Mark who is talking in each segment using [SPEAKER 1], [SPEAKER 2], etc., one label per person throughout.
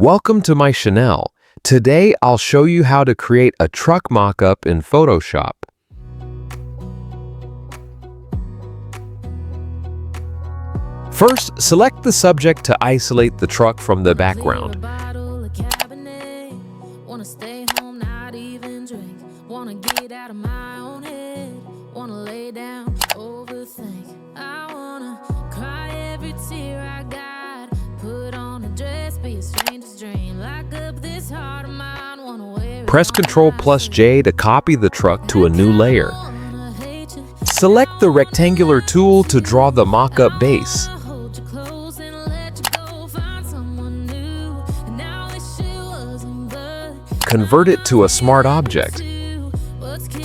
[SPEAKER 1] Welcome to my channel. Today I'll show you how to create a truck mockup in Photoshop. First, select the subject to isolate the truck from the background. Press Ctrl+J to copy the truck to a new layer. Select the rectangular tool to draw the mockup base. Convert it to a smart object.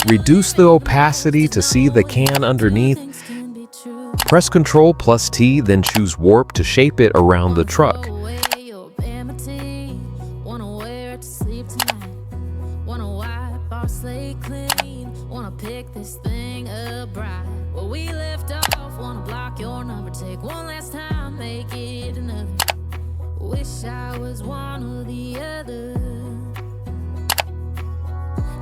[SPEAKER 1] Reduce the opacity to see the can underneath. Press Ctrl+T, then choose Warp to shape it around the truck.
[SPEAKER 2] Wish I was one or the other.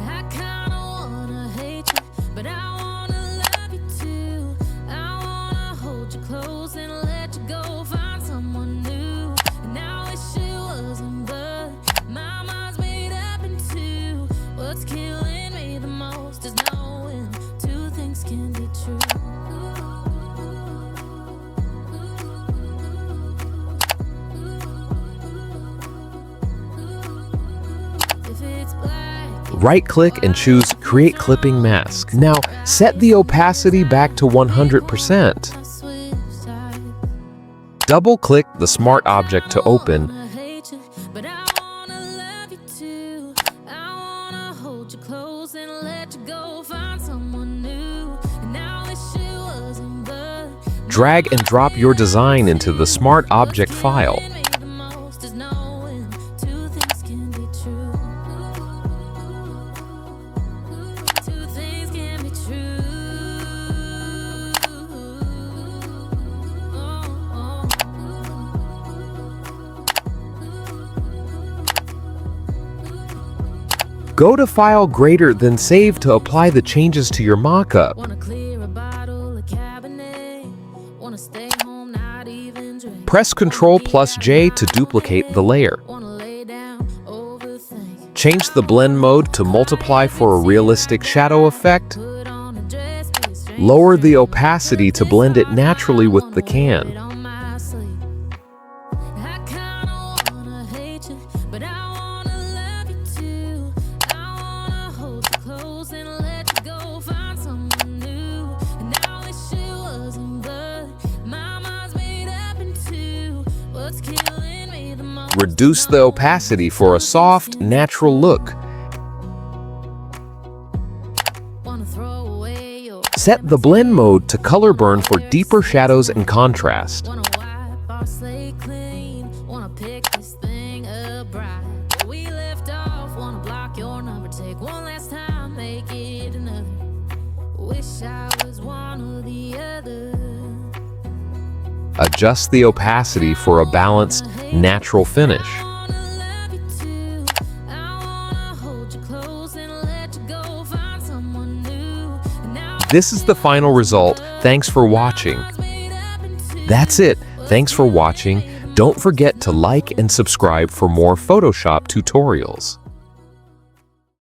[SPEAKER 2] I kinda wanna hate you, but I wanna love you too. I wanna hold you close and let you go, find someone new. And I wish it wasn't, but my mind's made up in two. What's killing me the most is knowing two things can be true.
[SPEAKER 1] Right-click and choose Create Clipping Mask. Now, set the opacity back to 100%. Double-click the smart object to open. Drag and drop your design into the smart object file. Go to File Greater than Save to apply the changes to your mockup. Press Ctrl+J to duplicate the layer. Change the blend mode to multiply for a realistic shadow effect. Lower the opacity to blend it naturally with the can. Reduce the opacity for a soft, natural look. Set the blend mode to color burn for deeper shadows and contrast. Adjust the opacity for a balanced, natural finish. This is the final result. Thanks for watching. That's it. Thanks for watching. Don't forget to like and subscribe for more Photoshop tutorials.